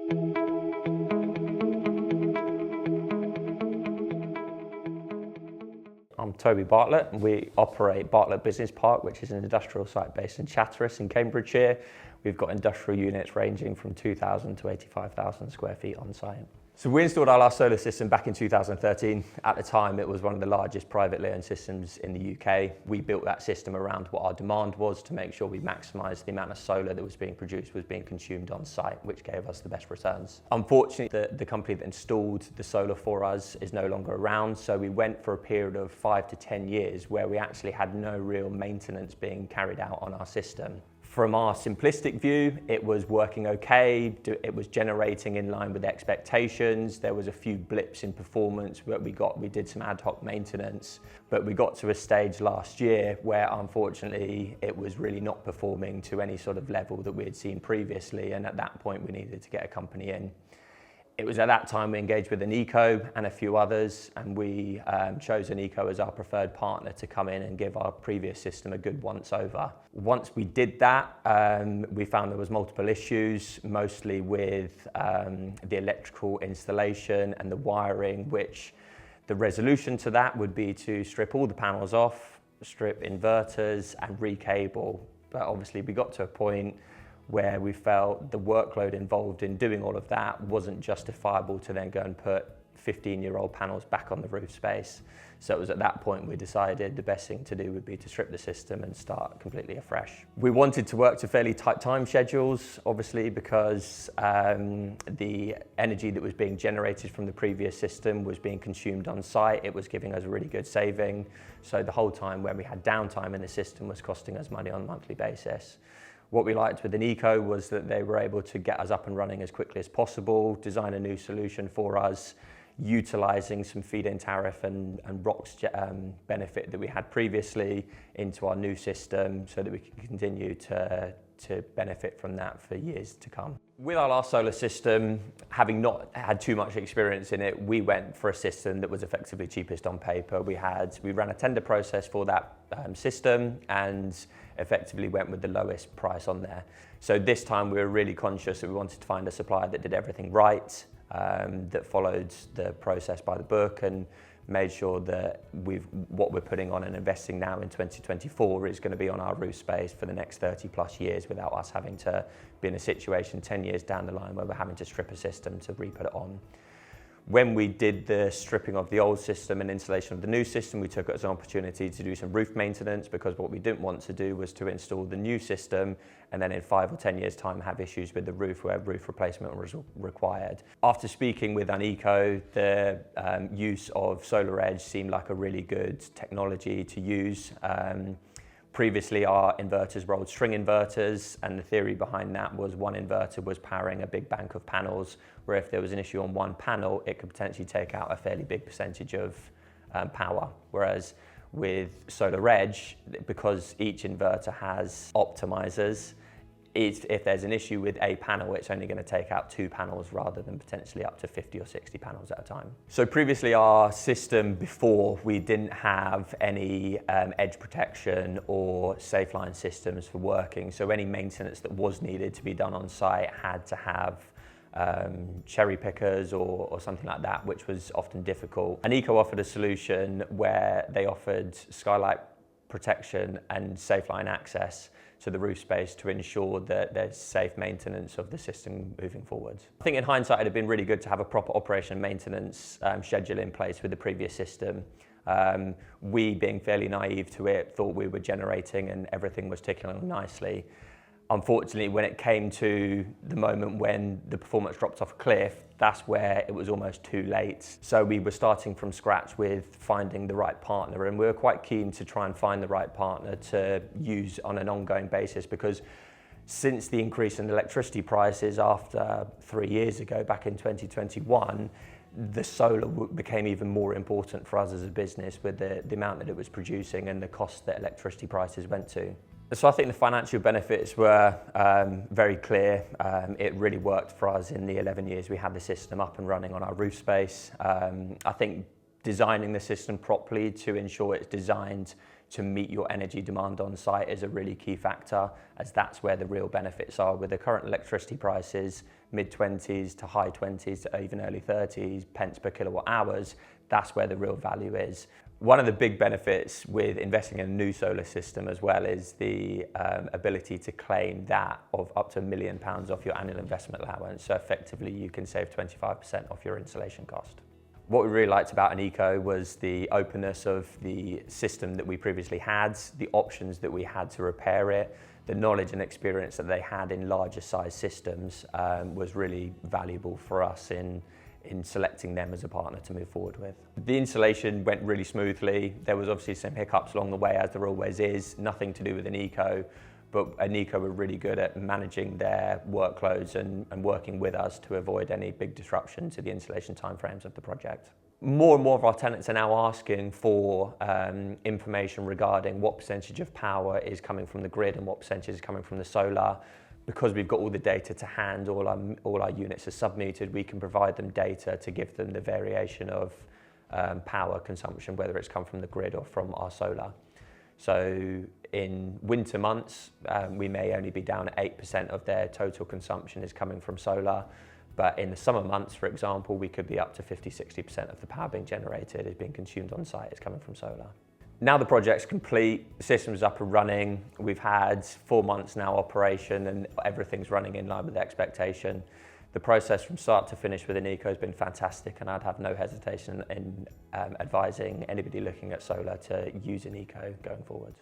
I'm Toby Bartlett, and we operate Bartlett Business Park, which is an industrial site based in Chatteris in Cambridgeshire. We've got industrial units ranging from 2,000 to 85,000 square feet on site. So we installed our last solar system back in 2013. At the time, it was one of the largest privately owned systems in the UK. We built that system around what our demand was to make sure we maximised the amount of solar that was being produced was being consumed on site, which gave us the best returns. Unfortunately, the company that installed the solar for us is no longer around, so we went for a period of 5 to 10 years where we actually had no real maintenance being carried out on our system. From our simplistic view, it was working okay, it was generating in line with expectations. There was a few blips in performance, but we did some ad hoc maintenance. But we got to a stage last year where unfortunately it was really not performing to any sort of level that we had seen previously, and at that point we needed to get a company in. It was at that time we engaged with Ineco and a few others, and we chose Ineco as our preferred partner to come in and give our previous system a good once over. Once we did that, we found there was multiple issues, mostly with the electrical installation and the wiring, which the resolution to that would be to strip all the panels off, strip inverters and recable. But obviously we got to a point where we felt the workload involved in doing all of that wasn't justifiable to then go and put 15-year-old panels back on the roof space. So it was at that point we decided the best thing to do would be to strip the system and start completely afresh. We wanted to work to fairly tight time schedules, obviously, because the energy that was being generated from the previous system was being consumed on site. It was giving us a really good saving. So the whole time when we had downtime in the system was costing us money on a monthly basis. What we liked with Ineco was that they were able to get us up and running as quickly as possible, design a new solution for us, utilising some feed-in tariff and ROCs benefit that we had previously into our new system so that we can continue to benefit from that for years to come. With our last solar system, having not had too much experience in it, we went for a system that was effectively cheapest on paper. We ran a tender process for that system and effectively went with the lowest price on there. So this time we were really conscious that we wanted to find a supplier that did everything right, that followed the process by the book and made sure that what we're putting on and investing now in 2024 is going to be on our roof space for the next 30 plus years without us having to be in a situation 10 years down the line where we're having to strip a system to re-put it on. When we did the stripping of the old system and installation of the new system, we took it as an opportunity to do some roof maintenance, because what we didn't want to do was to install the new system and then in 5 or 10 years' time have issues with the roof where roof replacement was required. After speaking with Ineco, the use of Solar Edge seemed like a really good technology to use. Previously, our inverters were old string inverters, and the theory behind that was one inverter was powering a big bank of panels, where if there was an issue on one panel, it could potentially take out a fairly big percentage of power. Whereas with Solar Edge, because each inverter has optimizers, if there's an issue with a panel, it's only going to take out 2 panels rather than potentially up to 50 or 60 panels at a time. So previously our system before, we didn't have any edge protection or safe line systems for working. So any maintenance that was needed to be done on site had to have cherry pickers or something like that, which was often difficult. Ineco offered a solution where they offered skylight protection and safe line access to the roof space to ensure that there's safe maintenance of the system moving forward. I think in hindsight it'd have been really good to have a proper operation and maintenance schedule in place with the previous system. We, being fairly naive to it, thought we were generating and everything was ticking along nicely. Unfortunately, when it came to the moment when the performance dropped off a cliff, that's where it was almost too late. So we were starting from scratch with finding the right partner, and we were quite keen to try and find the right partner to use on an ongoing basis, because since the increase in electricity prices after 3 years ago, back in 2021, the solar became even more important for us as a business with the amount that it was producing and the cost that electricity prices went to. So I think the financial benefits were very clear. It really worked for us in the 11 years we had the system up and running on our roof space. I think designing the system properly to ensure it's designed to meet your energy demand on site is a really key factor, as that's where the real benefits are. With the current electricity prices, mid-20s to high 20s to even early 30s pence per kilowatt hours, that's where the real value is. One of the big benefits with investing in a new solar system as well is the ability to claim that of up to £1 million off your annual investment allowance. So effectively you can save 25% off your installation cost. What we really liked about Ineco was the openness of the system that we previously had, the options that we had to repair it, the knowledge and experience that they had in larger size systems was really valuable for us in selecting them as a partner to move forward with. The installation went really smoothly. There was obviously some hiccups along the way, as there always is, nothing to do with Ineco, but Ineco were really good at managing their workloads and working with us to avoid any big disruption to the installation timeframes of the project. More and more of our tenants are now asking for information regarding what percentage of power is coming from the grid and what percentage is coming from the solar. Because we've got all the data to hand, all our units are sub-metered, we can provide them data to give them the variation of power consumption, whether it's come from the grid or from our solar. So in winter months, we may only be down at 8% of their total consumption is coming from solar, but in the summer months, for example, we could be up to 50–60% of the power being generated is being consumed on site is coming from solar. Now the project's complete, the system's up and running. We've had 4 months now operation and everything's running in line with the expectation. The process from start to finish with Ineco has been fantastic, and I'd have no hesitation in advising anybody looking at solar to use Ineco going forwards.